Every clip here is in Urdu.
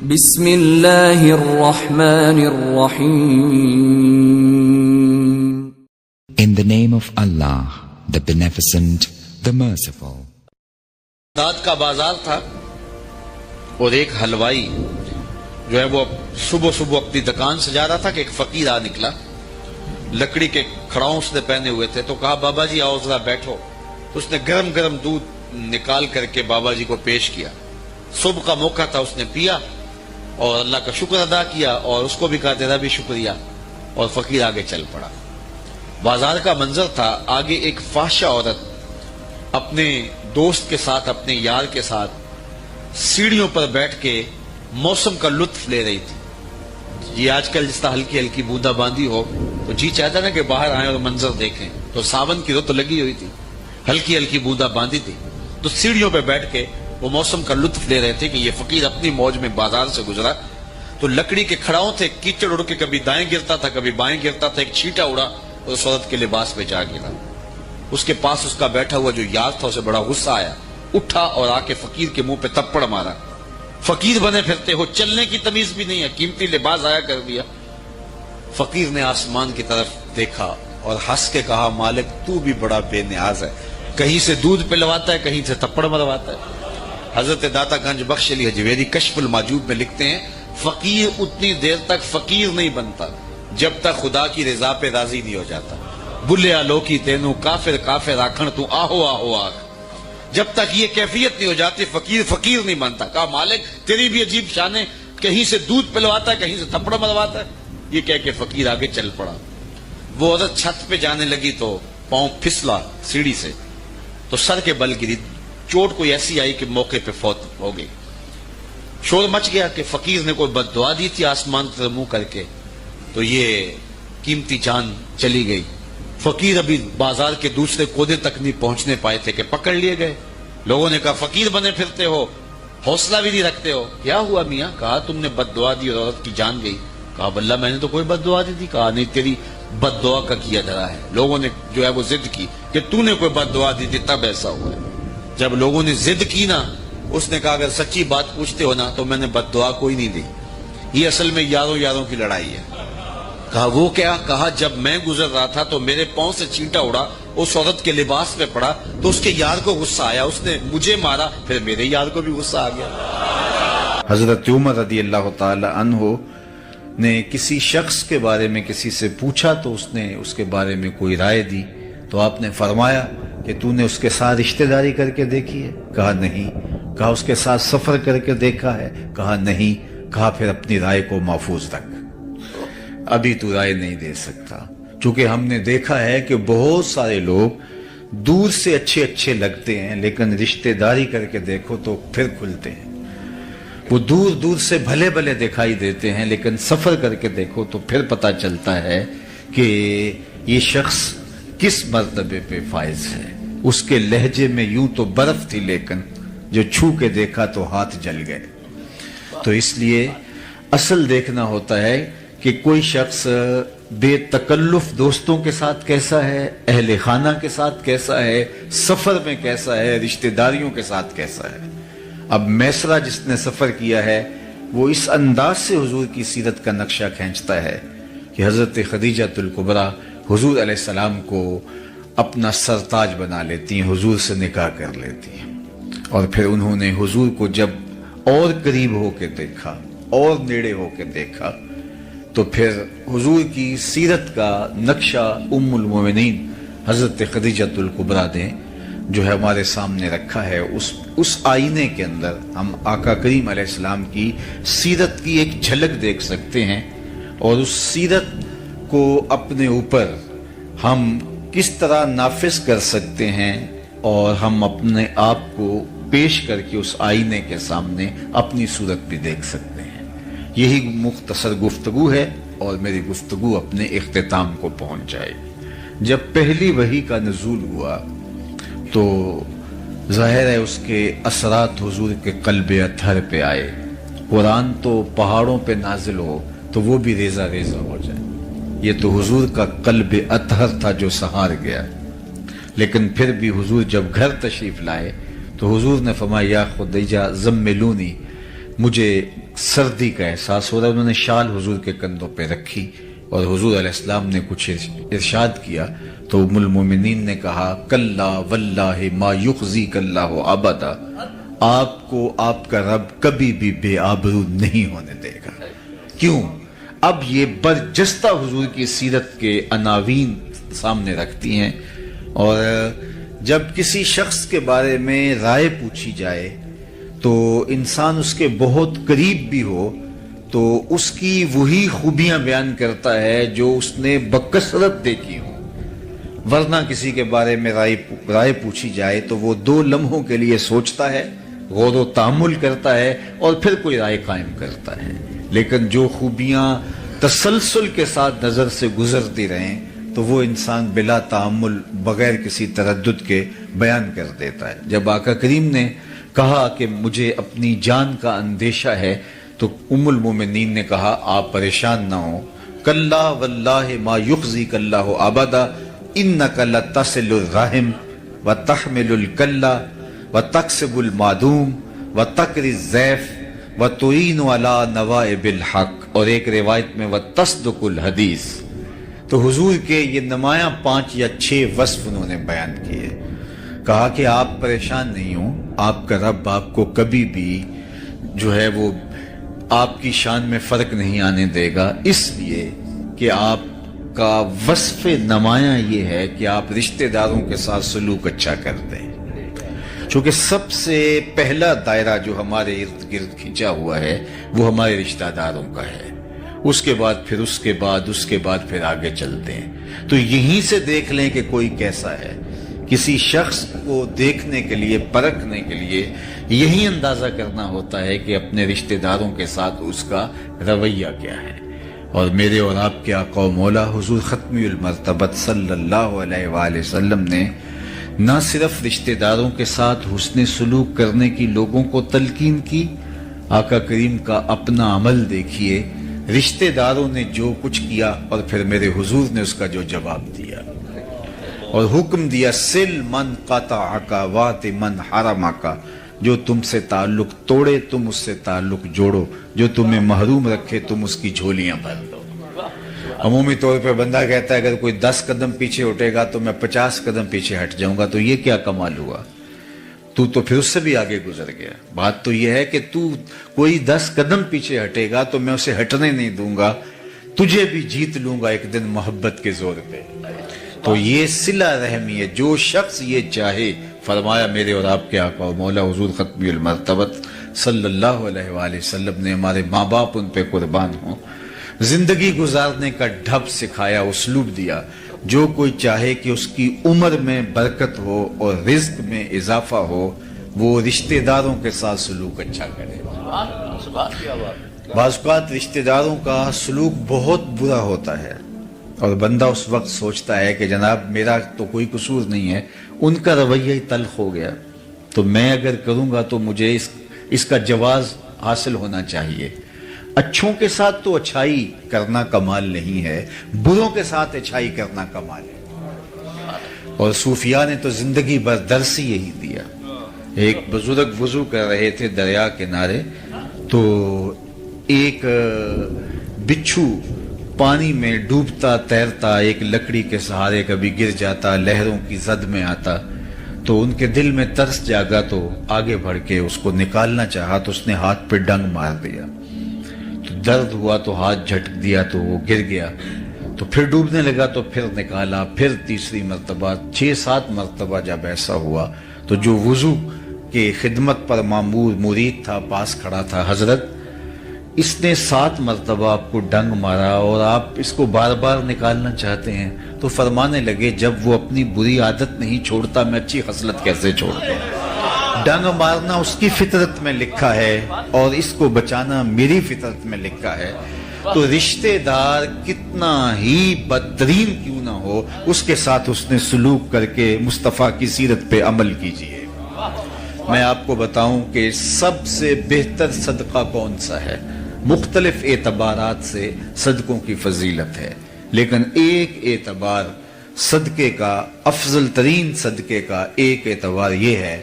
بسم اللہ الرحمن الرحیم. In the name of Allah, the Beneficent, the Merciful. داد کا بازار تھا اور ایک حلوائی جو ہے وہ صبح صبح اپنی دکان سجا رہا تھا کہ ایک فقیر آ نکلا، لکڑی کے کھڑاؤں اس نے پہنے ہوئے تھے. تو کہا بابا جی آؤ ذرا بیٹھو. تو اس نے گرم گرم دودھ نکال کر کے بابا جی کو پیش کیا. صبح کا موقع تھا، اس نے پیا اور اللہ کا شکر ادا کیا اور اس کو بھی کہا تیرا بھی شکریہ، اور فقیر آگے چل پڑا. بازار کا منظر تھا، آگے ایک فاحشہ عورت اپنے دوست کے ساتھ، اپنے یار کے ساتھ سیڑھیوں پر بیٹھ کے موسم کا لطف لے رہی تھی. یہ آج کل جس طرح ہلکی ہلکی بوندا باندی ہو تو جی چاہتا نا کہ باہر آئیں اور منظر دیکھیں. تو ساون کی رت لگی ہوئی تھی، ہلکی ہلکی بوندا باندی تھی. تو سیڑھیوں پہ بیٹھ کے وہ موسم کا لطف لے رہے تھے کہ یہ فقیر اپنی موج میں بازار سے گزرا. تو لکڑی کے کھڑاؤں تھے، کیچڑ اڑ کے کبھی دائیں گرتا تھا کبھی بائیں گرتا تھا. ایک چھینٹا اڑا اور اس عورت کے لباس پہ جا گرا. اس کے پاس اس کا بیٹھا ہوا جو یار تھا اسے بڑا غصہ آیا، اٹھا اور آ کے فقیر کے منہ پہ تپڑ مارا. فقیر بنے پھرتے ہو، چلنے کی تمیز بھی نہیں ہے، قیمتی لباس ضائع کر دیا. فقیر نے آسمان کی طرف دیکھا اور ہنس کے کہا مالک تو بھی بڑا بے نیاز ہے، کہیں سے دودھ پلواتا ہے کہیں سے تپڑ مرواتا ہے. حضرت داتا گنج بخش علی حجویری کشف الماجوب میں لکھتے ہیں فقیر اتنی دیر تک فقیر نہیں بنتا جب تک خدا کی رضا پہ راضی نہیں ہو جاتا. بلیا لوکی تینو کافر کافر آکھن تو آہو آہو آکھ. جب تک یہ کیفیت نہیں ہو جاتی فقیر فقیر نہیں بنتا. کہا مالک تیری بھی عجیب شان ہے، کہیں سے دودھ پلواتا ہے کہیں سے تھپڑ مرواتا ہے. یہ کہہ کے فقیر آگے چل پڑا. وہ عورت چھت پہ جانے لگی تو پاؤں پھسلا سیڑھی سے تو سر کے بل گری. چوٹ کوئی ایسی آئی کہ موقع پہ فوت ہو گئی. شور مچ گیا کہ فقیر نے کوئی بد دعا دی تھی آسمان سے منہ کر کے تو یہ قیمتی جان چلی گئی. فقیر ابھی بازار کے دوسرے کونے تک نہیں پہنچنے پائے تھے کہ پکڑ لیے گئے. لوگوں نے کہا فقیر بنے پھرتے ہو، حوصلہ بھی نہیں رکھتے ہو، کیا ہوا میاں؟ کہا تم نے بد دعا دی اور عورت کی جان گئی. کہا واللہ میں نے تو کوئی بد دعا دی تھی. کہا نہیں، تیری بد دعا کا کیا دھرا ہے. لوگوں نے جو ہے وہ ضد کی کہ تو نے کوئی بد دعا دی تھی تب ایسا ہوا ہے. جب لوگوں نے ضد کی نا، اس نے کہا اگر سچی بات پوچھتے ہو نا تو میں نے بد دعا کوئی نہیں دی. یہ اصل میں یاروں یاروں کی لڑائی ہے. کہا وہ کیا؟ کہا جب میں گزر رہا تھا تو میرے پاؤں سے چینٹا اڑا، اس عورت کے لباس پہ پڑا تو اس کے یار کو غصہ آیا، اس نے مجھے مارا، پھر میرے یار کو بھی غصہ آ گیا. حضرت عمر رضی اللہ تعالی عنہ نے کسی شخص کے بارے میں کسی سے پوچھا تو اس نے اس کے بارے میں کوئی رائے دی تو آپ نے فرمایا کہ تو نے اس کے ساتھ رشتہ داری کر کے دیکھی ہے؟ کہا نہیں. کہا اس کے ساتھ سفر کر کے دیکھا ہے؟ کہا نہیں. کہا پھر اپنی رائے کو محفوظ رکھ، ابھی تو رائے نہیں دے سکتا. چونکہ ہم نے دیکھا ہے کہ بہت سارے لوگ دور سے اچھے اچھے لگتے ہیں لیکن رشتہ داری کر کے دیکھو تو پھر کھلتے ہیں. وہ دور دور سے بھلے بھلے دکھائی دیتے ہیں لیکن سفر کر کے دیکھو تو پھر پتہ چلتا ہے کہ یہ شخص کس مرتبے پہ فائز ہے. اس کے لہجے میں یوں تو برف تھی لیکن جو چھو کے دیکھا تو ہاتھ جل گئے. تو اس لیے اصل دیکھنا ہوتا ہے کہ کوئی شخص بے تکلف دوستوں کے ساتھ کیسا ہے، اہل خانہ کے ساتھ کیسا ہے، سفر میں کیسا ہے، رشتہ داریوں کے ساتھ کیسا ہے. اب میسرہ جس نے سفر کیا ہے وہ اس انداز سے حضور کی سیرت کا نقشہ کھینچتا ہے کہ حضرت خدیجہ الکبریٰ حضور علیہ السلام کو اپنا سرتاج بنا لیتی ہیں، حضور سے نکاح کر لیتی ہیں. اور پھر انہوں نے حضور کو جب اور قریب ہو کے دیکھا اور نیڑے ہو کے دیکھا تو پھر حضور کی سیرت کا نقشہ ام المومنین حضرت خدیجہ الکبریٰ نے جو ہے ہمارے سامنے رکھا ہے. اس آئینے کے اندر ہم آقا کریم علیہ السلام کی سیرت کی ایک جھلک دیکھ سکتے ہیں اور اس سیرت کو اپنے اوپر ہم کس طرح نافذ کر سکتے ہیں اور ہم اپنے آپ کو پیش کر کے اس آئینے کے سامنے اپنی صورت بھی دیکھ سکتے ہیں. یہی مختصر گفتگو ہے اور میری گفتگو اپنے اختتام کو پہنچ جائے. جب پہلی وحی کا نزول ہوا تو ظاہر ہے اس کے اثرات حضور کے قلب اطہر پہ آئے. قرآن تو پہاڑوں پہ نازل ہو تو وہ بھی ریزہ ریزہ ہو جائے. یہ تو حضور کا قلب اطہر تھا جو سہار گیا. لیکن پھر بھی حضور جب گھر تشریف لائے تو حضور نے فرمایا یا خدیجہ زملونی، مجھے سردی کا احساس ہو رہا ہے۔ انہوں نے شال حضور کے کندھوں پہ رکھی اور حضور علیہ السلام نے کچھ ارشاد کیا تو ام المومنین نے کہا کلا واللہ ما یخزیک اللہ ابدا، آپ کو آپ کا رب کبھی بھی بے آبرو نہیں ہونے دے گا۔ کیوں؟ اب یہ برجستہ حضور کی سیرت کے عناوین سامنے رکھتی ہیں، اور جب کسی شخص کے بارے میں رائے پوچھی جائے تو انسان اس کے بہت قریب بھی ہو تو اس کی وہی خوبیاں بیان کرتا ہے جو اس نے بکثرت دیکھی ہو، ورنہ کسی کے بارے میں رائے پوچھی جائے تو وہ 2 لمحوں کے لیے سوچتا ہے، غور و تأمل کرتا ہے اور پھر کوئی رائے قائم کرتا ہے، لیکن جو خوبیاں تسلسل کے ساتھ نظر سے گزرتی رہیں تو وہ انسان بلا تأمل بغیر کسی تردد کے بیان کر دیتا ہے۔ جب آقا کریم نے کہا کہ مجھے اپنی جان کا اندیشہ ہے تو ام المومنین نے کہا آپ پریشان نہ ہوں، کلا واللہ ما یخزیک اللہ ابدا انک لتصل الرحم وتحمل الکلا وتکسب المعدوم وتقری الضیف وتعین علی نوائب الحق، اور ایک روایت میں وتصدق الحدیث۔ تو حضور کے یہ نمایاں 5 یا 6 وصف انہوں نے بیان کیے، کہا کہ آپ پریشان نہیں ہوں، آپ کا رب آپ کو کبھی بھی جو ہے وہ آپ کی شان میں فرق نہیں آنے دے گا، اس لیے کہ آپ کا وصف نمایاں یہ ہے کہ آپ رشتہ داروں کے ساتھ سلوک اچھا کرتے ہیں، چونکہ سب سے پہلا دائرہ جو ہمارے ارد گرد کھینچا ہوا ہے وہ ہمارے رشتہ داروں کا ہے، اس کے بعد پھر آگے چلتے ہیں۔ تو یہیں سے دیکھ لیں کہ کوئی کیسا ہے، کسی شخص کو دیکھنے کے لیے، پرکھنے کے لیے یہی اندازہ کرنا ہوتا ہے کہ اپنے رشتہ داروں کے ساتھ اس کا رویہ کیا ہے۔ اور میرے اور آپ کے آقا و مولا حضور ختمی المرتبت صلی اللہ علیہ وآلہ وسلم نے نہ صرف رشتہ داروں کے ساتھ حسن سلوک کرنے کی لوگوں کو تلقین کی، آقا کریم کا اپنا عمل دیکھیے، رشتہ داروں نے جو کچھ کیا اور پھر میرے حضور نے اس کا جو جواب دیا اور حکم دیا، سل من قطعک وات من حرمک، جو تم سے تعلق توڑے تم اس سے تعلق جوڑو، جو تمہیں محروم رکھے تم اس کی جھولیاں بھر دو۔ عمومی طور پہ بندہ کہتا ہے اگر کوئی 10 قدم پیچھے اٹھے گا تو میں 50 قدم پیچھے ہٹ جاؤں گا، تو یہ کیا کمال ہوا؟ تو پھر اس سے بھی آگے گزر گیا۔ بات تو یہ ہے کہ تو کوئی 10 قدم پیچھے ہٹے گا تو میں اسے ہٹنے نہیں دوں گا، تجھے بھی جیت لوں گا ایک دن محبت کے زور پہ۔ تو یہ صلہ رحمی ہے، جو شخص یہ چاہے، فرمایا میرے اور آپ کے آقا و مولا حضور ختمی المرتبت صلی اللہ علیہ وآلہ وسلم نے، ہمارے ماں باپ ان پہ قربان ہوں، زندگی گزارنے کا ڈھب سکھایا، اسلوب دیا، جو کوئی چاہے کہ اس کی عمر میں برکت ہو اور رزق میں اضافہ ہو، وہ رشتہ داروں کے ساتھ سلوک اچھا کرے۔ بعض اوقات رشتہ داروں کا سلوک بہت برا ہوتا ہے اور بندہ اس وقت سوچتا ہے کہ جناب میرا تو کوئی قصور نہیں ہے، ان کا رویہ ہی تلخ ہو گیا، تو میں اگر کروں گا تو مجھے اس کا جواز حاصل ہونا چاہیے۔ اچھوں کے ساتھ تو اچھائی کرنا کمال نہیں ہے، بروں کے ساتھ اچھائی کرنا کمال ہے، اور صوفیاء نے تو زندگی بھر درس ہی یہی دیا۔ ایک بزرگ وضو کر رہے تھے دریا کنارے، تو ایک بچھو پانی میں ڈوبتا تیرتا ایک لکڑی کے سہارے کبھی گر جاتا، لہروں کی زد میں آتا، تو ان کے دل میں ترس جاگا، تو آگے بڑھ کے اس کو نکالنا چاہا تو اس نے ہاتھ پہ ڈنگ مار دیا، تو درد ہوا تو ہاتھ جھٹک دیا تو وہ گر گیا، تو پھر ڈوبنے لگا تو پھر نکالا، پھر تیسری مرتبہ، 6-7 مرتبہ جب ایسا ہوا تو جو وضو کے خدمت پر معمور مرید تھا پاس کھڑا تھا، حضرت اس نے 7 مرتبہ آپ کو ڈنگ مارا اور آپ اس کو بار بار نکالنا چاہتے ہیں، تو فرمانے لگے جب وہ اپنی بری عادت نہیں چھوڑتا میں اچھی خصلت کیسے چھوڑ دوں؟ ڈنگ مارنا اس کی فطرت میں لکھا ہے اور اس کو بچانا میری فطرت میں لکھا ہے، تو رشتہ دار کتنا ہی بدترین کیوں نہ ہو اس کے ساتھ اس نے سلوک کر کے مصطفیٰ کی سیرت پہ عمل کیجئے۔ میں آپ کو بتاؤں کہ سب سے بہتر صدقہ کون سا ہے؟ مختلف اعتبارات سے صدقوں کی فضیلت ہے، لیکن ایک اعتبار صدقے کا، افضل ترین صدقے کا ایک اعتبار یہ ہے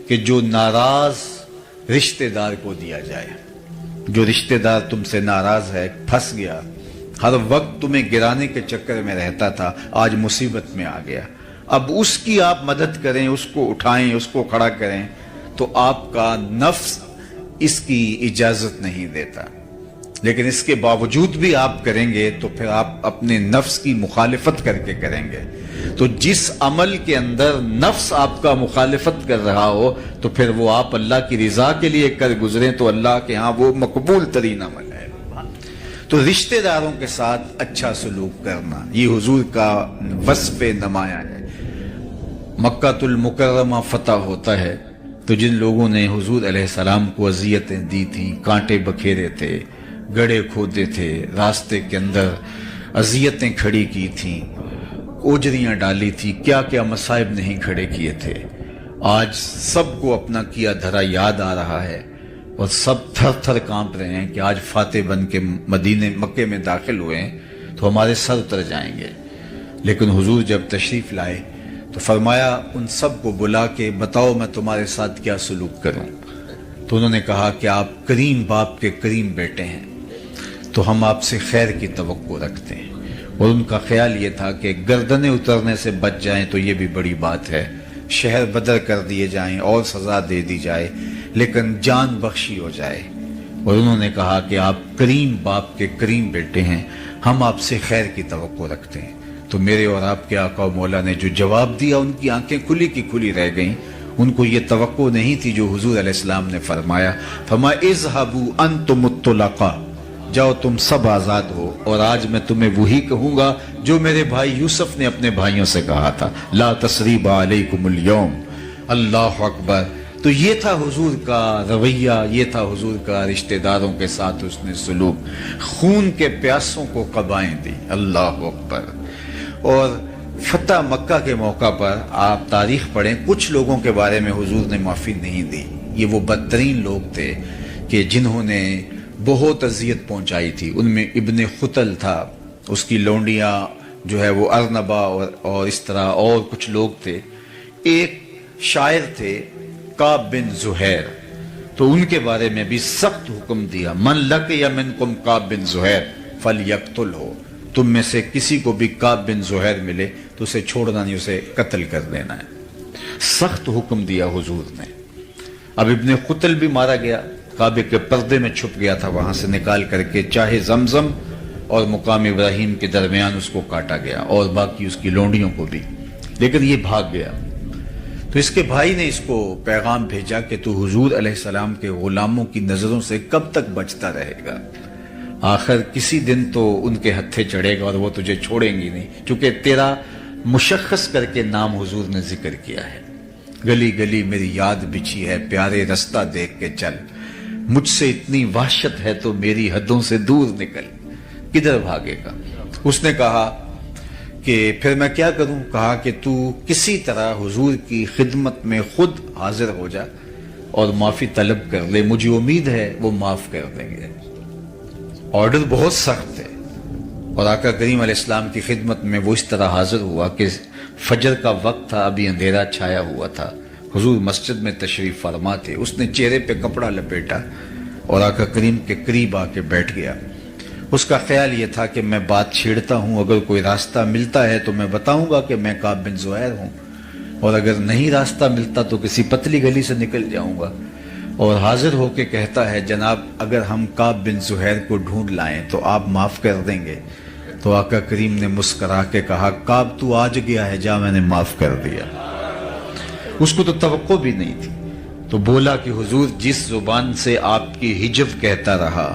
کہ جو ناراض رشتہ دار کو دیا جائے۔ جو رشتہ دار تم سے ناراض ہے، پھنس گیا، ہر وقت تمہیں گرانے کے چکر میں رہتا تھا، آج مصیبت میں آ گیا، اب اس کی آپ مدد کریں، اس کو اٹھائیں، اس کو کھڑا کریں، تو آپ کا نفس اس کی اجازت نہیں دیتا، لیکن اس کے باوجود بھی آپ کریں گے تو پھر آپ اپنے نفس کی مخالفت کر کے کریں گے۔ تو جس عمل کے اندر نفس آپ کا مخالفت کر رہا ہو تو پھر وہ آپ اللہ کی رضا کے لیے کر گزریں تو اللہ کے ہاں وہ مقبول ترین عمل ہے۔ تو رشتہ داروں کے ساتھ اچھا سلوک کرنا یہ حضور کا وصف نمایاں ہے۔ مکہ المکرمہ فتح ہوتا ہے تو جن لوگوں نے حضور علیہ السلام کو اذیتیں دی تھیں، کانٹے بکھیرے تھے، گڑھے کھودے تھے، راستے کے اندر اذیتیں کھڑی کی تھیں، اوجریاں ڈالی تھی، کیا کیا مصائب نہیں کھڑے کیے تھے، آج سب کو اپنا کیا دھرا یاد آ رہا ہے اور سب تھر تھر کانپ رہے ہیں کہ آج فاتح بن کے مکے میں داخل ہوئے ہیں تو ہمارے سر اتر جائیں گے۔ لیکن حضور جب تشریف لائے تو فرمایا ان سب کو بلا کے بتاؤ میں تمہارے ساتھ کیا سلوک کروں، تو انہوں نے کہا کہ آپ کریم باپ کے کریم بیٹے ہیں تو ہم آپ سے خیر کی توقع رکھتے ہیں، اور ان کا خیال یہ تھا کہ گردنیں اترنے سے بچ جائیں تو یہ بھی بڑی بات ہے، شہر بدر کر دیے جائیں اور سزا دے دی جائے لیکن جان بخشی ہو جائے، اور انہوں نے کہا کہ آپ کریم باپ کے کریم بیٹے ہیں، ہم آپ سے خیر کی توقع رکھتے ہیں۔ تو میرے اور آپ کے آقا و مولا نے جو جواب دیا ان کی آنکھیں کھلی کی کھلی رہ گئیں، ان کو یہ توقع نہیں تھی جو حضور علیہ السلام نے فرمایا، اذهبوا انتم الطلقاء، جاؤ تم سب آزاد ہو، اور آج میں تمہیں وہی کہوں گا جو میرے بھائی یوسف نے اپنے بھائیوں سے کہا تھا، لا تثریب علیکم اليوم، اللہ اکبر۔ تو یہ تھا حضور کا رویہ، یہ تھا حضور کا رشتہ داروں کے ساتھ اس نے سلوک، خون کے پیاسوں کو قبائیں دی، اللہ اکبر۔ اور فتح مکہ کے موقع پر آپ تاریخ پڑھیں، کچھ لوگوں کے بارے میں حضور نے معافی نہیں دی، یہ وہ بدترین لوگ تھے کہ جنہوں نے بہت اذیت پہنچائی تھی۔ ان میں ابن خطل تھا، اس کی لونڈیاں جو ہے وہ ارنبا اور اس طرح اور کچھ لوگ تھے۔ ایک شاعر تھے کعب بن زہیر، تو ان کے بارے میں بھی سخت حکم دیا، من لقی منکم کعب بن زہیر فلیقتلہ، تم میں سے کسی کو بھی کعب بن زہیر ملے تو اسے چھوڑنا نہیں، اسے قتل کر دینا ہے، سخت حکم دیا حضور نے۔ اب ابن خطل بھی مارا گیا، کعبے کے پردے میں چھپ گیا تھا، وہاں سے نکال کر کے چاہے زمزم اور مقام ابراہیم کے درمیان اس کو کاٹا گیا، اور باقی اس کی لونڈیوں کو بھی، لیکن یہ بھاگ گیا۔ تو اس کے بھائی نے اس کو پیغام بھیجا کہ تو حضور علیہ السلام کے غلاموں کی نظروں سے کب تک بچتا رہے گا، آخر کسی دن تو ان کے ہتھے چڑھے گا اور وہ تجھے چھوڑیں گی نہیں، چونکہ تیرا مشخص کر کے نام حضور نے ذکر کیا ہے، گلی گلی میری یاد بچھی ہے، پیارے رستہ دیکھ کے چل، مجھ سے اتنی وحشت ہے تو میری حدوں سے دور نکل، کدھر بھاگے گا۔ اس نے کہا کہ پھر میں کیا کروں، کہا کہ تو کسی طرح حضور کی خدمت میں خود حاضر ہو جا اور معافی طلب کر لے، مجھے امید ہے وہ معاف کر دیں گے۔ آرڈر بہت سخت ہے، اور آقا کریم علیہ السلام کی خدمت میں وہ اس طرح حاضر ہوا کہ فجر کا وقت تھا، ابھی اندھیرا چھایا ہوا تھا، حضور مسجد میں تشریف فرما تھے، اس نے چہرے پہ کپڑا لپیٹا اور آقا کریم کے قریب آ کے بیٹھ گیا۔ اس کا خیال یہ تھا کہ میں بات چھیڑتا ہوں، اگر کوئی راستہ ملتا ہے تو میں بتاؤں گا کہ میں کعب بن زہیر ہوں، اور اگر نہیں راستہ ملتا تو کسی پتلی گلی سے نکل جاؤں گا، اور حاضر ہو کے کہتا ہے جناب اگر ہم کعب بن زہیر کو ڈھونڈ لائیں تو آپ معاف کر دیں گے۔ تو آقا کریم نے مسکرا کے کہا کعب تو آج گیا ہے، جا میں نے معاف کر دیا۔ اس کو تو توقع بھی نہیں تھی، تو بولا کہ حضور جس زبان سے آپ کی ہجو کہتا رہا،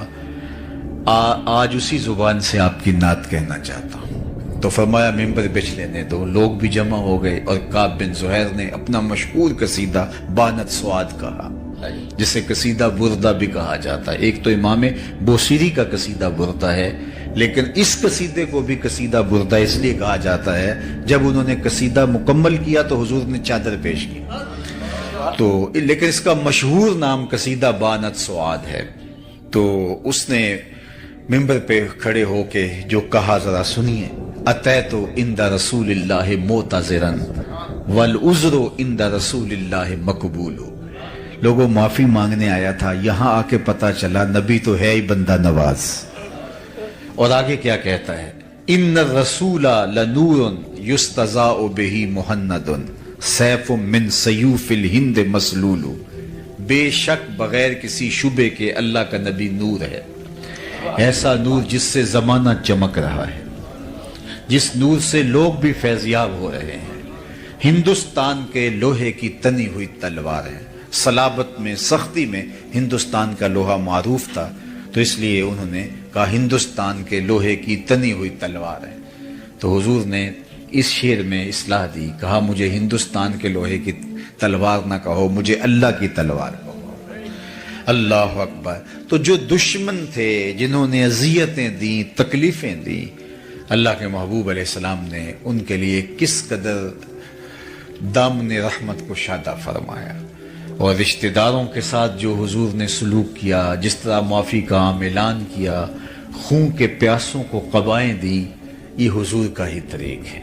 آج اسی زبان سے آپ کی نعت کہنا چاہتا ہوں۔ تو فرمایا ممبر بچھ لینے دو، لوگ بھی جمع ہو گئے، اور کعب بن زہیر نے اپنا مشہور قصیدہ بانت سعاد کہا، جسے قصیدہ بردہ بھی کہا جاتا ہے۔ ایک تو امام بوصیری کا قصیدہ بردہ ہے، لیکن اس قصیدے کو بھی قصیدہ بردہ اس لیے کہا جاتا ہے جب انہوں نے قصیدہ مکمل کیا تو حضور نے چادر پیش کی، تو لیکن اس کا مشہور نام قصیدہ بانت سعاد ہے۔ تو اس نے ممبر پہ کھڑے ہو کے جو کہا ذرا سنیے، اتیت عند رسول اللہ معتذرا والعذر عند رسول اللہ مقبول۔ لوگوں معافی مانگنے آیا تھا، یہاں آ کے پتا چلا نبی تو ہے ہی بندہ نواز۔ اور آگے کیا کہتا ہے؟ ان الرسول لنور یستضاء بہ مہند سیف من سیوف الہند مسلول۔ بے شک بغیر کسی شبے کے اللہ کا نبی نور ہے، ایسا نور جس سے زمانہ چمک رہا ہے، جس نور سے لوگ بھی فیضیاب ہو رہے ہیں۔ ہندوستان کے لوہے کی تنی ہوئی تلوار ہے، صلابت میں، سختی میں ہندوستان کا لوہا معروف تھا، تو اس لیے انہوں نے کہا ہندوستان کے لوہے کی تنی ہوئی تلوار ہے۔ تو حضور نے اس شعر میں اصلاح دی، کہا مجھے ہندوستان کے لوہے کی تلوار نہ کہو، مجھے اللہ کی تلوار کہو۔ اللہ اکبر۔ تو جو دشمن تھے، جنہوں نے اذیتیں دیں، تکلیفیں دیں، اللہ کے محبوب علیہ السلام نے ان کے لیے کس قدر دامن رحمت کو شادہ فرمایا، اور رشتہ داروں کے ساتھ جو حضور نے سلوک کیا، جس طرح معافی کا عام اعلان کیا، خون کے پیاسوں کو قبائیں دیں، یہ حضور کا ہی طریق ہے۔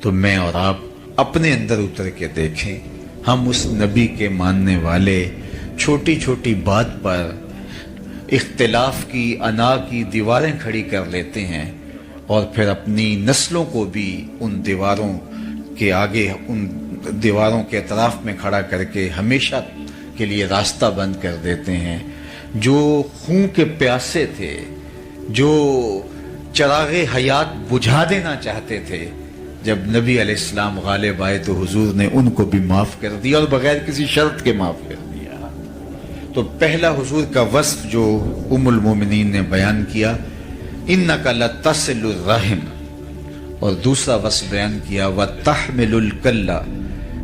تو میں اور آپ اپنے اندر اتر کے دیکھیں، ہم اس نبی کے ماننے والے چھوٹی چھوٹی بات پر اختلاف کی، انا کی دیواریں کھڑی کر لیتے ہیں، اور پھر اپنی نسلوں کو بھی ان دیواروں کے آگے، ان دیواروں کے اطراف میں کھڑا کر کے ہمیشہ کے لیے راستہ بند کر دیتے ہیں۔ جو خون کے پیاسے تھے، جو چراغ حیات بجھا دینا چاہتے تھے، جب نبی علیہ السلام غالب آئے تو حضور نے ان کو بھی معاف کر دیا، اور بغیر کسی شرط کے معاف کر دیا۔ تو پہلا حضور کا وصف جو ام المومنین نے بیان کیا، انک لتصل الرحم، اور دوسرا وصف بیان کیا وتحمل الکل،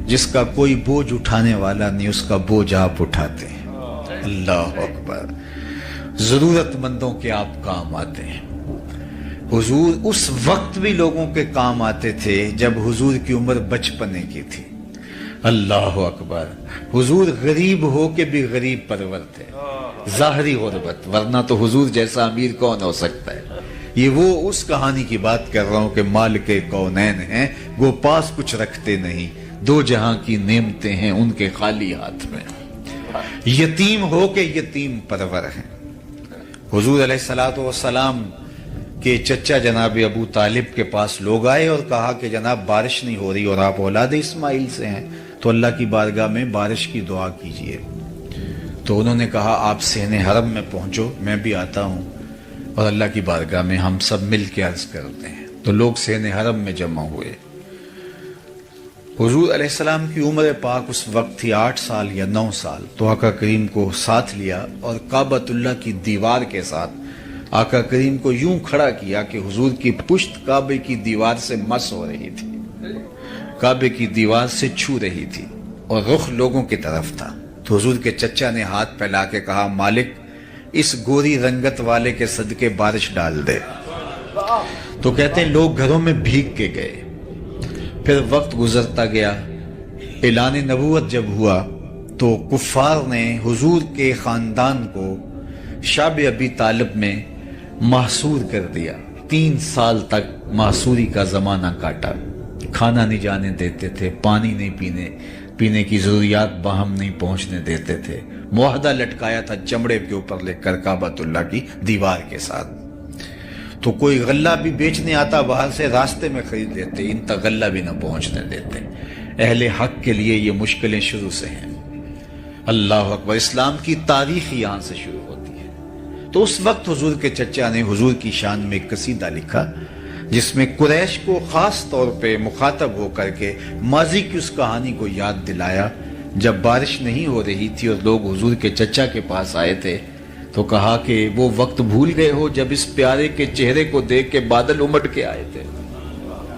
جس کا کوئی بوجھ اٹھانے والا نہیں، اس کا بوجھ آپ اٹھاتے ہیں۔ اللہ اکبر۔ ضرورت مندوں کے آپ کام آتے ہیں۔ حضور اس وقت بھی لوگوں کے کام آتے تھے جب حضور کی عمر بچپنے کی تھی۔ اللہ اکبر۔ حضور غریب ہو کے بھی غریب پرور تھے، ظاہری غربت، ورنہ تو حضور جیسا امیر کون ہو سکتا ہے۔ یہ وہ اس کہانی کی بات کر رہا ہوں کہ مالک کونین ہیں، وہ پاس کچھ رکھتے نہیں، دو جہاں کی نعمتیں ہیں ان کے خالی ہاتھ میں، یتیم ہو کے یتیم پرور ہیں۔ حضور علیہ الصلوۃ والسلام کہ چچا جناب ابو طالب کے پاس لوگ آئے اور کہا کہ جناب بارش نہیں ہو رہی اور آپ اولاد اسماعیل سے ہیں، تو اللہ کی بارگاہ میں بارش کی دعا کیجئے۔ تو انہوں نے کہا آپ صحن حرم میں پہنچو، میں بھی آتا ہوں، اور اللہ کی بارگاہ میں ہم سب مل کے عرض کرتے ہیں۔ تو لوگ صحن حرم میں جمع ہوئے۔ حضور علیہ السلام کی عمر پاک اس وقت تھی 8 سال یا 9 سال، تو آقا کریم کو ساتھ لیا اور کعبۃ اللہ کی دیوار کے ساتھ آقا کریم کو یوں کھڑا کیا کہ حضور کی پشت کعبے کی دیوار سے مس ہو رہی تھی، کعبے کی دیوار سے چھو رہی تھی، اور رخ لوگوں کی طرف تھا۔ تو حضور کے چچا نے ہاتھ پھیلا کے کہا مالک اس گوری رنگت والے کے صدقے بارش ڈال دے۔ تو کہتے ہیں لوگ گھروں میں بھیگ کے گئے۔ پھر وقت گزرتا گیا، اعلان نبوت جب ہوا تو کفار نے حضور کے خاندان کو شاب ابی طالب میں محصور کر دیا۔ 3 سال تک محصوری کا زمانہ کاٹا، کھانا نہیں جانے دیتے تھے، پانی نہیں پینے کی ضروریات باہم نہیں پہنچنے دیتے تھے، معاہدہ لٹکایا تھا چمڑے کے اوپر لے کر کعبۃ اللہ کی دیوار کے ساتھ۔ تو کوئی غلہ بھی بیچنے آتا باہر سے راستے میں خرید لیتے، ان تک غلہ بھی نہ پہنچنے دیتے۔ اہل حق کے لیے یہ مشکلیں شروع سے ہیں۔ اللہ اکبر۔ اسلام کی تاریخ یہاں سے شروع ہوتی ہے۔ تو اس وقت حضور کے چچا نے حضور کی شان میں ایک قصیدہ لکھا جس میں قریش کو خاص طور پہ مخاطب ہو کر کے ماضی کی اس کہانی کو یاد دلایا، جب بارش نہیں ہو رہی تھی اور لوگ حضور کے چچا کے پاس آئے تھے تو کہا کہ وہ وقت بھول گئے ہو جب اس پیارے کے چہرے کو دیکھ کے بادل امٹ کے آئے تھے۔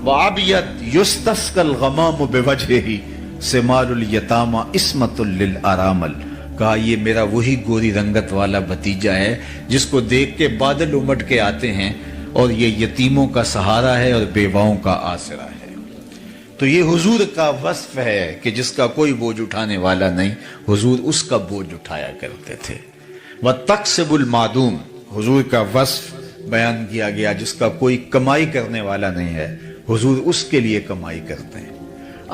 وَعَبْيَتْ يُسْتَسْقَى الْغَمَامُ بِوَجْهِهِ ثِمَارُ الْيَتَامَى عِصْمَةٌ لِلْأَرَامِلِ۔ کہا یہ میرا وہی گوری رنگت والا بھتیجا ہے جس کو دیکھ کے بادل امٹ کے آتے ہیں، اور یہ یتیموں کا سہارا ہے اور بیواؤں کا آسرا ہے۔ تو یہ حضور کا وصف ہے کہ جس کا کوئی بوجھ اٹھانے والا نہیں، حضور اس کا بوجھ اٹھایا کرتے تھے۔ وَتَقْسِبُ الْمَعْدُومِ، حضور کا وصف بیان کیا گیا جس کا کوئی کمائی کرنے والا نہیں ہے، حضور اس کے لیے کمائی کرتے ہیں۔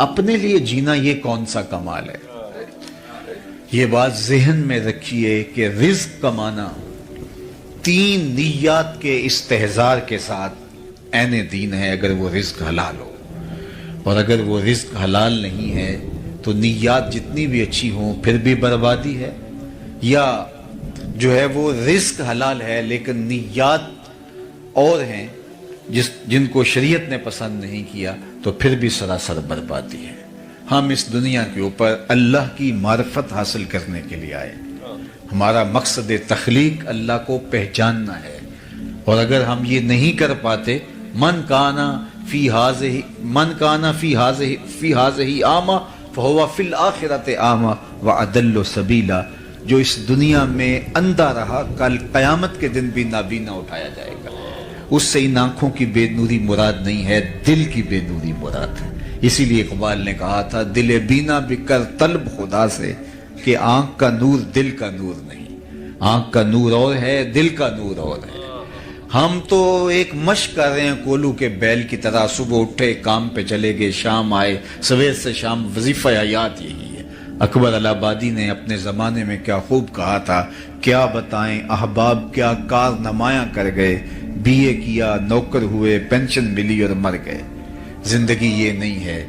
اپنے لیے جینا یہ کون سا کمال ہے؟ یہ بات ذہن میں رکھیے کہ رزق کمانا 3 نیات کے استحضار کے ساتھ عین دین ہے، اگر وہ رزق حلال ہو، اور اگر وہ رزق حلال نہیں ہے تو نیات جتنی بھی اچھی ہوں پھر بھی بربادی ہے، یا جو ہے وہ رزق حلال ہے لیکن نیات اور ہیں جن کو شریعت نے پسند نہیں کیا تو پھر بھی سراسر بربادی ہے۔ ہم اس دنیا کے اوپر اللہ کی معرفت حاصل کرنے کے لیے آئے، ہمارا مقصد تخلیق اللہ کو پہچاننا ہے، اور اگر ہم یہ نہیں کر پاتے، من کانا فی ہذہ اعمی فہو فی الآخرۃ اعمی واضل سبیلا، جو اس دنیا میں اندھا رہا کل قیامت کے دن بھی نابینا اٹھایا جائے گا۔ اس سے ان آنکھوں کی بے نوری مراد نہیں ہے، دل کی بے نوری مراد ہے۔ اسی لیے اقبال نے کہا تھا، دل بینا بھی کر طلب خدا سے، کہ آنکھ کا نور دل کا نور نہیں، آنکھ کا نور اور ہے، دل کا نور اور ہے۔ ہم تو ایک مشق کر رہے ہیں کولو کے بیل کی طرح، صبح اٹھے کام پہ چلے گئے، شام آئے، سویر سے شام وظیفہ حیات یہی ہے۔ اکبر الہ آبادی نے اپنے زمانے میں کیا خوب کہا تھا، کیا بتائیں احباب کیا کار نمایاں کر گئے، بی اے کیا، نوکر ہوئے، پینشن ملی اور مر گئے۔ زندگی یہ نہیں ہے،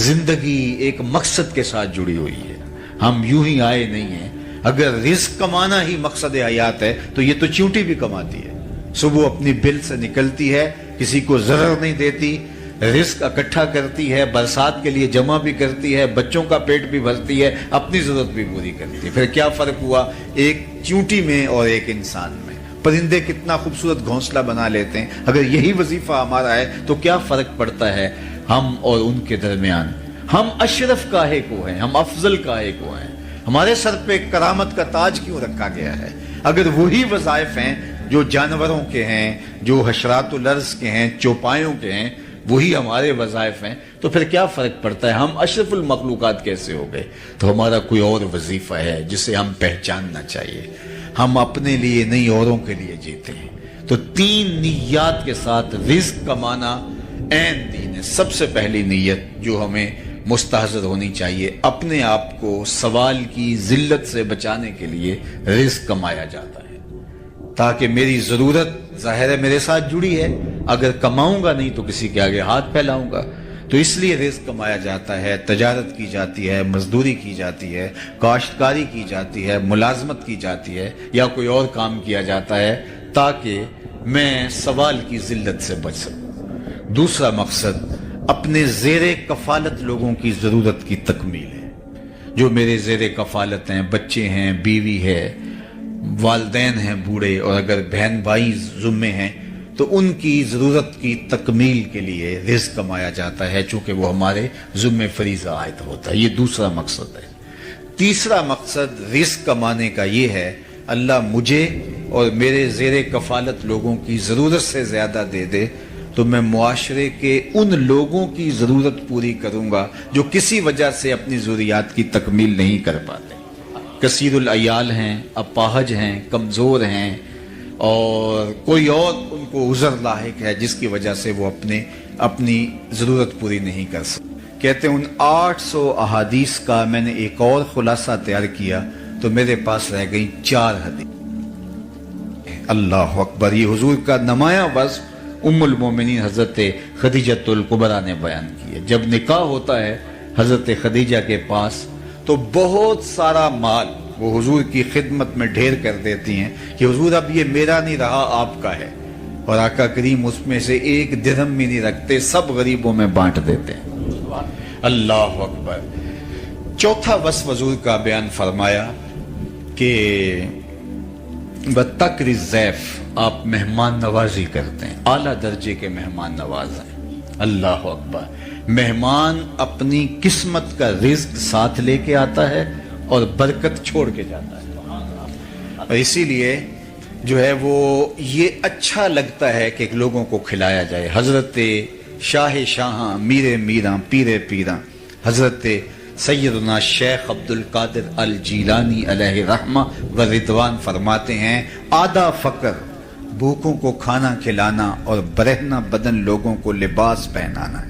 زندگی ایک مقصد کے ساتھ جڑی ہوئی ہے، ہم یوں ہی آئے نہیں ہیں۔ اگر رزق کمانا ہی مقصد حیات ہے تو یہ تو چیونٹی بھی کماتی ہے، صبح اپنی بل سے نکلتی ہے، کسی کو ضرر نہیں دیتی، رزق اکٹھا کرتی ہے، برسات کے لیے جمع بھی کرتی ہے، بچوں کا پیٹ بھی بھرتی ہے، اپنی ضرورت بھی پوری کرتی ہے۔ پھر کیا فرق ہوا ایک چیونٹی میں اور ایک انسان میں؟ پرندے کتنا خوبصورت گھونسلہ بنا لیتے ہیں، اگر یہی وظیفہ ہمارا ہے تو کیا فرق پڑتا ہے ہم اور ان کے درمیان؟ ہم اشرف کاہے کو ہیں، ہم افضل کاہے کو ہیں؟ ہمارے سر پہ کرامت کا تاج کیوں رکھا گیا ہے؟ اگر وہی وظائف ہیں جو جانوروں کے ہیں، جو حشرات الارض کے ہیں، چوپایوں کے ہیں، وہی ہمارے وظائف ہیں، تو پھر کیا فرق پڑتا ہے؟ ہم اشرف المخلوقات کیسے ہو گئے؟ تو ہمارا کوئی اور وظیفہ ہے جسے ہم پہچاننا چاہیے۔ ہم اپنے لیے نہیں اوروں کے لیے جیتے ہیں۔ تو 3 نیات کے ساتھ رزق کمانا عین دین ہے۔ سب سے پہلی نیت جو ہمیں مستحضر ہونی چاہیے، اپنے آپ کو سوال کی ذلت سے بچانے کے لیے رزق کمایا جاتا ہے، تاکہ میری ضرورت ظاہر ہے میرے ساتھ جڑی ہے، اگر کماؤں گا نہیں تو کسی کے آگے ہاتھ پھیلاؤں گا۔ تو اس لیے رزق کمایا جاتا ہے، تجارت کی جاتی ہے، مزدوری کی جاتی ہے، کاشتکاری کی جاتی ہے، ملازمت کی جاتی ہے، یا کوئی اور کام کیا جاتا ہے تاکہ میں سوال کی ذلت سے بچ سکوں۔ دوسرا مقصد اپنے زیر کفالت لوگوں کی ضرورت کی تکمیل ہے۔ جو میرے زیر کفالت ہیں، بچے ہیں، بیوی ہے، والدین ہیں بوڑھے، اور اگر بہن بھائی ذمے ہیں تو ان کی ضرورت کی تکمیل کے لیے رزق کمایا جاتا ہے، چونکہ وہ ہمارے ذمہ فریضہ عائد ہوتا ہے۔ یہ دوسرا مقصد ہے۔ تیسرا مقصد رزق کمانے کا یہ ہے، اللہ مجھے اور میرے زیر کفالت لوگوں کی ضرورت سے زیادہ دے دے تو میں معاشرے کے ان لوگوں کی ضرورت پوری کروں گا جو کسی وجہ سے اپنی ضروریات کی تکمیل نہیں کر پاتے، کثیر العیال ہیں، اپاہج ہیں، کمزور ہیں، اور کوئی اور ان کو عذر لاحق ہے جس کی وجہ سے وہ اپنی ضرورت پوری نہیں کر سکتے۔ کہتے ہیں ان 800 احادیث کا میں نے ایک اور خلاصہ تیار کیا تو میرے پاس رہ گئی 4 حدیث۔ اللہ اکبر! یہ حضور کا نمایاں وصف ام المومنین حضرت خدیجۃ الکبریٰ نے بیان کی ہے۔ جب نکاح ہوتا ہے حضرت خدیجہ کے پاس تو بہت سارا مال وہ حضور کی خدمت میں ڈھیر کر دیتی ہیں کہ حضور اب یہ میرا نہیں رہا، آپ کا ہے، اور آقا کریم اس میں سے 1 درہم بھی نہیں رکھتے، سب غریبوں میں بانٹ دیتے ہیں۔ اللہ اکبر! چوتھا وصف حضور کا بیان فرمایا کہ بتکر الضیف، آپ مہمان نوازی کرتے ہیں، اعلیٰ درجے کے مہمان نواز ہیں۔ اللہ اکبر! مہمان اپنی قسمت کا رزق ساتھ لے کے آتا ہے اور برکت چھوڑ کے جاتا ہے، اور اسی لیے جو ہے وہ یہ اچھا لگتا ہے کہ لوگوں کو کھلایا جائے۔ حضرت شاہ شاہاں، میر میراں، پیر پیراں، حضرت سیدنا شیخ عبد القادر الجیلانی علیہ رحمہ و رضوان فرماتے ہیں، آدھا فقر بھوکوں کو کھانا کھلانا اور برہنہ بدن لوگوں کو لباس پہنانا ہے،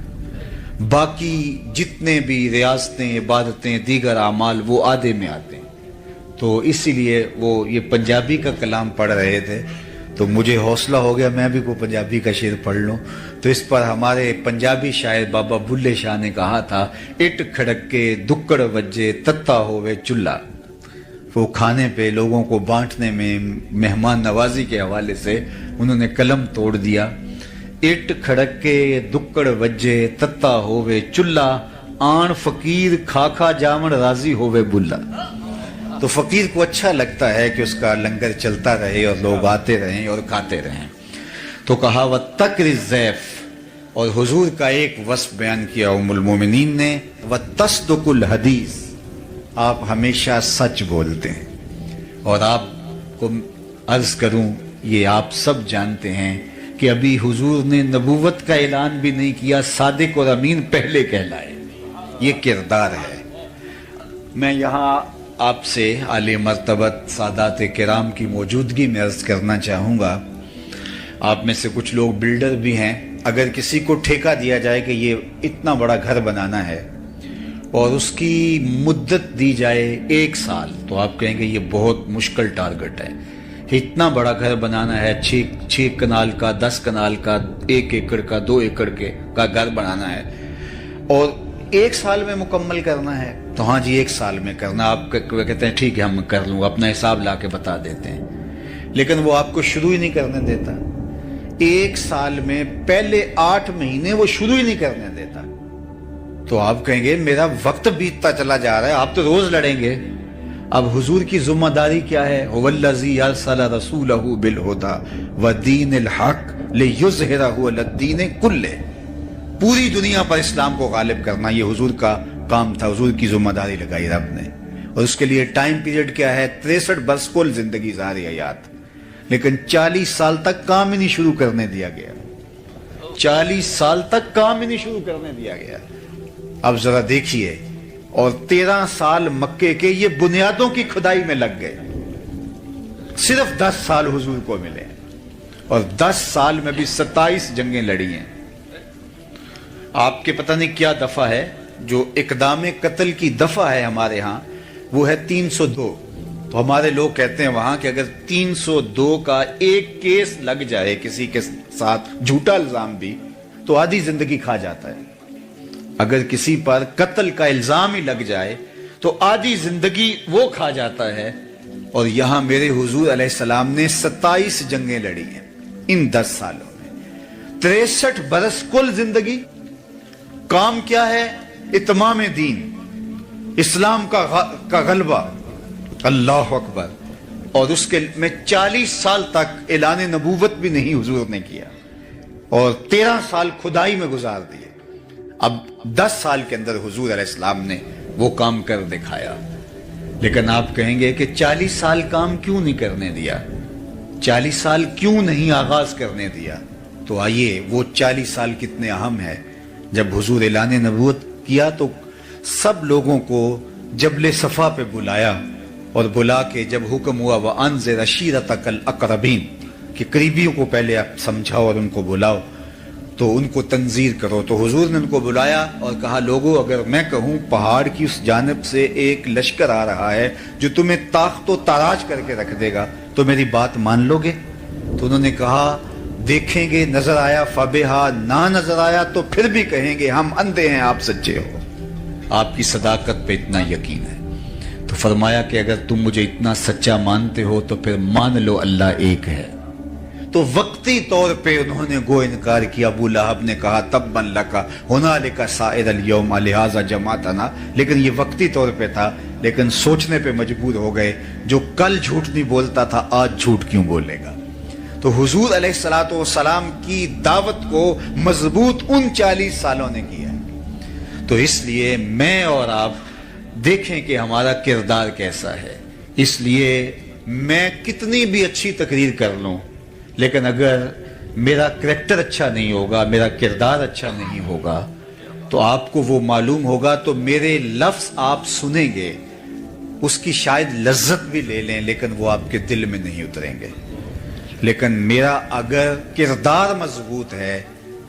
باقی جتنے بھی ریاستیں، عبادتیں، دیگر اعمال وہ آدھے میں آتے ہیں۔ تو اسی لیے وہ یہ پنجابی کا کلام پڑھ رہے تھے تو مجھے حوصلہ ہو گیا میں بھی کوئی پنجابی کا شعر پڑھ لوں. تو اس پر ہمارے پنجابی شاعر بابا بلے شاہ نے کہا تھا اٹ کھڑک کے دکڑ وجے تتا ہوئے چولہا. وہ کھانے پہ لوگوں کو بانٹنے میں مہمان نوازی کے حوالے سے انہوں نے قلم توڑ دیا. اٹ کھڑک کے دکڑ وجے تتا ہوئے چولہا آن فقیر کھا کھا جامن راضی ہوئے بلا. تو فقیر کو اچھا لگتا ہے کہ اس کا لنگر چلتا رہے اور لوگ آتے رہیں اور کھاتے رہیں. تو کہا وَتَّقْرِ الضَّيْفَ، اور حضور کا ایک وصف بیان کیا ام المومنین نے، وَتَصْدُقُ الْحَدِيث، آپ ہمیشہ سچ بولتے ہیں. اور آپ کو عرض کروں یہ آپ سب جانتے ہیں کہ ابھی حضور نے نبوت کا اعلان بھی نہیں کیا، صادق اور امین پہلے کہلائے. یہ کردار ہے. میں یہاں آپ سے عالی مرتبت سادات کرام کی موجودگی میں عرض کرنا چاہوں گا، آپ میں سے کچھ لوگ بلڈر بھی ہیں، اگر کسی کو ٹھیکہ دیا جائے کہ یہ اتنا بڑا گھر بنانا ہے اور اس کی مدت دی جائے 1 سال، تو آپ کہیں گے یہ بہت مشکل ٹارگٹ ہے. اتنا بڑا گھر بنانا ہے، 6 کنال کا، 10 کنال کا، 1 ایکڑ کا، 2 ایکڑ کا گھر بنانا ہے اور 1 سال میں مکمل کرنا ہے. تو ہاں جی 1 سال میں کرنا. آپ کہتے ہیں ٹھیک ہے ہم کر لوں، اپنا حساب لا کے بتا دیتے ہیں، لیکن وہ آپ کو شروع ہی نہیں کرنے دیتا. 1 سال میں پہلے 8 مہینے وہ شروع ہی نہیں کرنے دیتا. تو آپ کہیں گے میرا وقت بیتتا چلا جا رہا ہے، آپ تو روز لڑیں گے. اب حضور کی ذمہ داری کیا ہے؟ هو الذی ارسل رسولہ بالہدی ودین الحق لیظہرہ علی الدین کلہ. پوری دنیا پر اسلام کو غالب کرنا یہ حضور کا کام تھا، حضور کی ذمہ داری لگائی رب نے. اور اس کے لیے ٹائم پیریڈ کیا ہے؟ 63 برس کل زندگی ظاہر حیات، لیکن 40 سال تک کام ہی نہیں شروع کرنے دیا گیا. 40 سال تک کام ہی نہیں شروع کرنے دیا گیا. اب ذرا دیکھیے، اور 13 سال مکے کے یہ بنیادوں کی کھدائی میں لگ گئے. صرف 10 سال حضور کو ملے اور 10 سال میں بھی 27 جنگیں لڑی ہیں. آپ کے پتہ نہیں کیا دفعہ ہے، جو اقدام قتل کی دفعہ ہے ہمارے ہاں وہ ہے 302. تو ہمارے لوگ کہتے ہیں وہاں کہ اگر 302 کا ایک کیس لگ جائے کسی کے ساتھ، جھوٹا الزام بھی، تو آدھی زندگی کھا جاتا ہے. اگر کسی پر قتل کا الزام ہی لگ جائے تو آدھی زندگی وہ کھا جاتا ہے. اور یہاں میرے حضور علیہ السلام نے 27 جنگیں لڑی ہیں ان 10 سالوں میں. 63 برس کل زندگی. کام کیا ہے؟ اتمام دین، اسلام کا غلبہ. اللہ اکبر. اور اس کے میں 40 سال تک اعلان نبوت بھی نہیں حضور نے کیا اور 13 سال کھدائی میں گزار دیے. اب 10 سال کے اندر حضور علیہ السلام نے وہ کام کر دکھایا. لیکن آپ کہیں گے کہ 40 سال کام کیوں نہیں کرنے دیا، 40 سال کیوں نہیں آغاز کرنے دیا؟ تو آئیے وہ 40 سال کتنے اہم ہے. جب حضور اعلان نبوت کیا تو سب لوگوں کو جبل صفا پہ بلایا اور بلا کے جب حکم ہوا وَأَنذِرْ عَشِيرَتَكَ الْأَقْرَبِينَ کہ قریبیوں کو پہلے آپ سمجھاؤ اور ان کو بلاؤ، تو ان کو تنذیر کرو. تو حضور نے ان کو بلایا اور کہا لوگو اگر میں کہوں پہاڑ کی اس جانب سے ایک لشکر آ رہا ہے جو تمہیں طاقت و تاراج کر کے رکھ دے گا تو میری بات مان لو گے؟ تو انہوں نے کہا دیکھیں گے، نظر آیا فبہا، نہ نظر آیا تو پھر بھی کہیں گے ہم اندھے ہیں آپ سچے ہو. آپ کی صداقت پہ اتنا یقین ہے. تو فرمایا کہ اگر تم مجھے اتنا سچا مانتے ہو تو پھر مان لو اللہ ایک ہے. تو وقتی طور پہ انہوں نے گو انکار کیا. ابو لہب نے کہا تبا لک ہنالک سائر اليوم لہذا جمعتنا، لیکن یہ وقتی طور پہ تھا. لیکن سوچنے پہ مجبور ہو گئے جو کل جھوٹ نہیں بولتا تھا آج جھوٹ کیوں بولے گا. تو حضور علیہ الصلوۃ والسلام کی دعوت کو مضبوط ان 40 سالوں نے کیا. تو اس لیے میں اور آپ دیکھیں کہ ہمارا کردار کیسا ہے. اس لیے میں کتنی بھی اچھی تقریر کر لوں لیکن اگر میرا کریکٹر اچھا نہیں ہوگا، میرا کردار اچھا نہیں ہوگا تو آپ کو وہ معلوم ہوگا. تو میرے لفظ آپ سنیں گے، اس کی شاید لذت بھی لے لیں لیکن وہ آپ کے دل میں نہیں اتریں گے. لیکن میرا اگر کردار مضبوط ہے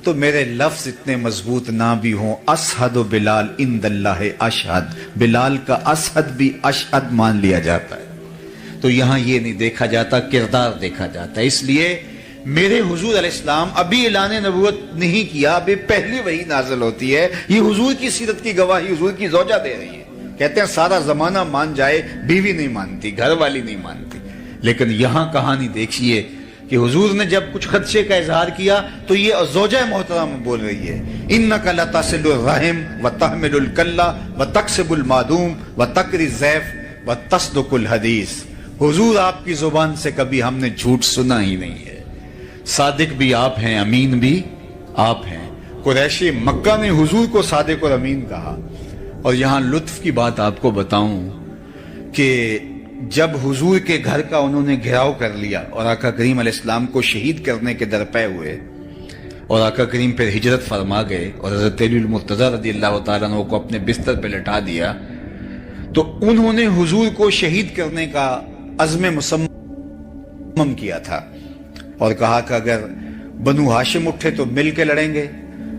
تو میرے لفظ اتنے مضبوط نہ بھی ہوں. اشہد بلال عند اللہ اشہد، بلال کا اشہد بھی اشہد مان لیا جاتا ہے. تو یہاں یہ نہیں دیکھا جاتا، کردار دیکھا جاتا ہے۔ اس لیے میرے حضور علیہ السلام ابھی اعلان نبوت نہیں کیا، ابھی پہلی وحی نازل ہوتی ہے، یہ حضور کی سیرت کی گواہی حضور کی زوجہ دے رہی ہے۔ کہتے ہیں سارا زمانہ مان جائے، بیوی نہیں مانتی، گھر والی نہیں مانتی، لیکن یہاں کہانی دیکھیے کہ حضور نے جب کچھ خدشے کا اظہار کیا تو یہ زوجہ محترم بول رہی ہے، انک لتصل الرحم وتحمل الکلہ وتکسب المعدوم وتقری الضیف وتصدق الحدیث۔ حضور آپ کی زبان سے کبھی ہم نے جھوٹ سنا ہی نہیں ہے، صادق بھی آپ ہیں، امین بھی آپ ہیں۔ قریشی مکہ نے حضور کو صادق اور امین کہا۔ اور یہاں لطف کی بات آپ کو بتاؤں کہ جب حضور کے گھر کا انہوں نے گھیراؤ کر لیا اور آقا کریم علیہ السلام کو شہید کرنے کے درپے ہوئے اور آقا کریم پھر ہجرت فرما گئے اور حضرت علی المرتضیٰ رضی اللہ تعالیٰ عنہ کو اپنے بستر پہ لٹا دیا، تو انہوں نے حضور کو شہید کرنے کا عزم مصمم کیا تھا اور کہا کہ اگر بنو ہاشم اٹھے تو مل کے لڑیں گے،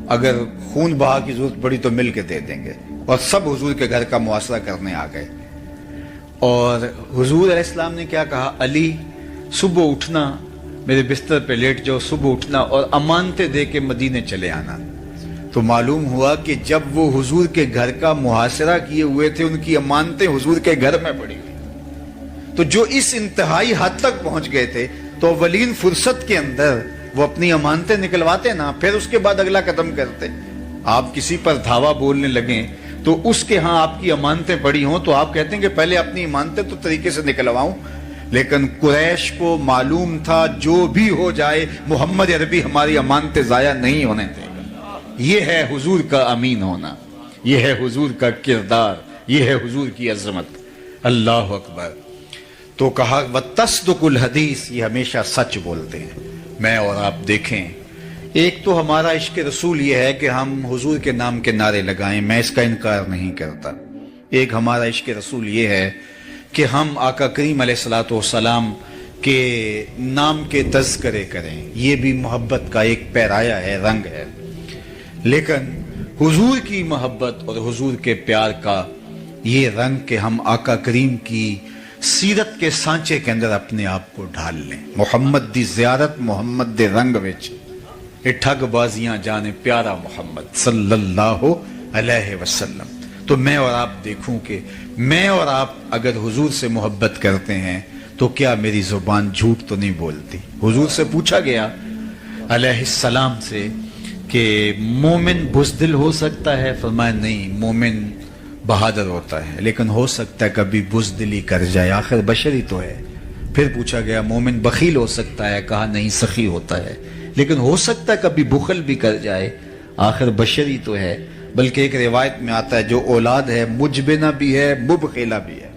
اگر خون بہا کی ضرورت پڑی تو مل کے دے دیں گے، اور سب حضور کے گھر کا محاصرہ کرنے آ گئے۔ اور حضور علیہ السلام نے کیا کہا، علی صبح اٹھنا، میرے بستر پہ لیٹ جاؤ، صبح اٹھنا اور امانتیں دے کے مدینے چلے آنا۔ تو معلوم ہوا کہ جب وہ حضور کے گھر کا محاصرہ کیے ہوئے تھے، ان کی امانتیں حضور کے گھر میں پڑی ہوئی، تو جو اس انتہائی حد تک پہنچ گئے تھے تو اولین فرصت کے اندر وہ اپنی امانتیں نکلواتے نا، پھر اس کے بعد اگلا قدم کرتے۔ آپ کسی پر دھاوا بولنے لگیں تو اس کے ہاں آپ کی امانتیں پڑی ہوں تو آپ کہتے ہیں کہ پہلے اپنی امانتیں تو طریقے سے نکلواؤں، لیکن قریش کو معلوم تھا جو بھی ہو جائے محمد عربی ہماری امانتیں ضائع نہیں ہونے دے گا۔ یہ ہے حضور کا امین ہونا، یہ ہے حضور کا کردار، یہ ہے حضور کی عظمت۔ اللہ اکبر۔ تو کہا وتصدق الحدیث، یہ ہمیشہ سچ بولتے ہیں۔ میں اور آپ دیکھیں، ایک تو ہمارا عشق رسول یہ ہے کہ ہم حضور کے نام کے نعرے لگائیں، میں اس کا انکار نہیں کرتا۔ ایک ہمارا عشق رسول یہ ہے کہ ہم آقا کریم علیہ الصلوۃ والسلام کے نام کے تذکرے کریں، یہ بھی محبت کا ایک پیرایا ہے، رنگ ہے۔ لیکن حضور کی محبت اور حضور کے پیار کا یہ رنگ کہ ہم آقا کریم کی سیرت کے سانچے کے اندر اپنے آپ کو ڈھال لیں۔ محمد دی زیارت محمد دے رنگ وچ، یہ ٹھگ بازیاں جانے پیارا محمد صلی اللہ علیہ وسلم۔ تو میں اور آپ دیکھوں کہ میں اور آپ اگر حضور سے محبت کرتے ہیں تو کیا میری زبان جھوٹ تو نہیں بولتی؟ حضور سے پوچھا گیا علیہ السلام سے کہ مومن بزدل ہو سکتا ہے؟ فرمایا نہیں، مومن بہادر ہوتا ہے، لیکن ہو سکتا ہے کبھی بزدلی کر جائے، آخر بشری تو ہے۔ پھر پوچھا گیا مومن بخیل ہو سکتا ہے؟ کہا نہیں، سخی ہوتا ہے، لیکن ہو سکتا ہے کبھی بخل بھی کر جائے، آخر بشری تو ہے۔ بلکہ ایک روایت میں آتا ہے جو اولاد ہے مجبنہ بھی ہے، مبخلہ بھی ہے،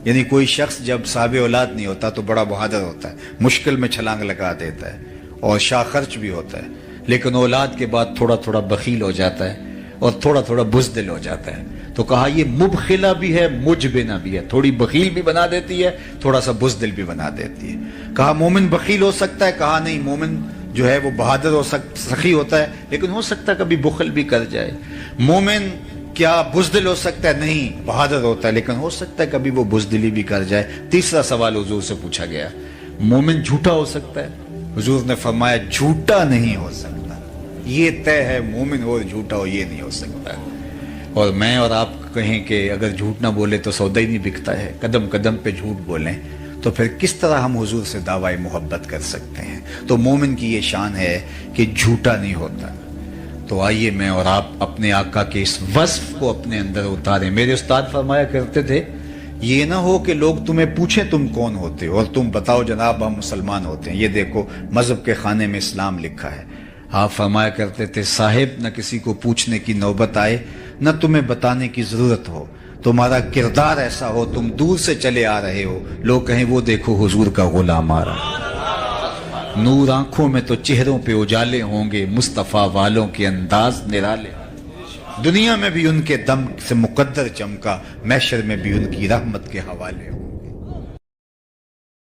یعنی کوئی شخص جب صاحب اولاد نہیں ہوتا تو بڑا بہادر ہوتا ہے، مشکل میں چھلانگ لگا دیتا ہے اور شاہ خرچ بھی ہوتا ہے، لیکن اولاد کے بعد تھوڑا تھوڑا بخیل ہو جاتا ہے اور تھوڑا تھوڑا بزدل ہو جاتا ہے۔ تو کہا یہ مبخلہ بھی ہے، مجبنہ بھی ہے، تھوڑی بخیل بھی بنا دیتی ہے، تھوڑا سا بزدل بھی بنا دیتی ہے۔ کہا مومن بخیل ہو سکتا ہے؟ کہا نہیں، مومن جو ہے وہ بہادر ہو سخی ہوتا ہے، لیکن ہو سکتا ہے کبھی بخل بھی کر جائے۔ مومن کیا بزدل ہو سکتا ہے؟ نہیں، بہادر ہوتا ہے، لیکن ہو سکتا ہے کبھی وہ بزدلی بھی کر جائے۔ تیسرا سوال حضور سے پوچھا گیا مومن جھوٹا ہو سکتا ہے؟ حضور نے فرمایا جھوٹا نہیں ہو سکتا، یہ طے ہے، مومن ہو جھوٹا ہو یہ نہیں ہو سکتا۔ اور میں اور آپ کہیں کہ اگر جھوٹ نہ بولے تو سودا ہی نہیں بکتا ہے، قدم قدم پہ جھوٹ بولیں، تو پھر کس طرح ہم حضور سے دعوی محبت کر سکتے ہیں؟ تو مومن کی یہ شان ہے کہ جھوٹا نہیں ہوتا۔ تو آئیے میں اور آپ اپنے آقا کے اس وصف کو اپنے اندر اتاریں۔ میرے استاد فرمایا کرتے تھے یہ نہ ہو کہ لوگ تمہیں پوچھیں تم کون ہوتے اور تم بتاؤ جناب ہم مسلمان ہوتے ہیں، یہ دیکھو مذہب کے خانے میں اسلام لکھا ہے۔ آپ فرمایا کرتے تھے صاحب نہ کسی کو پوچھنے کی نوبت آئے نہ تمہیں بتانے کی ضرورت ہو، تمہارا کردار ایسا ہو، تم دور سے چلے آ رہے ہو، لوگ کہیں وہ دیکھو حضور کا غلام آ رہا ہے، نور آنکھوں میں تو چہروں پہ اجالے ہوں گے، مصطفیٰ والوں کے انداز نرالے، دنیا میں بھی ان کے دم سے مقدر چمکا، محشر میں بھی ان کی رحمت کے حوالے ہوں۔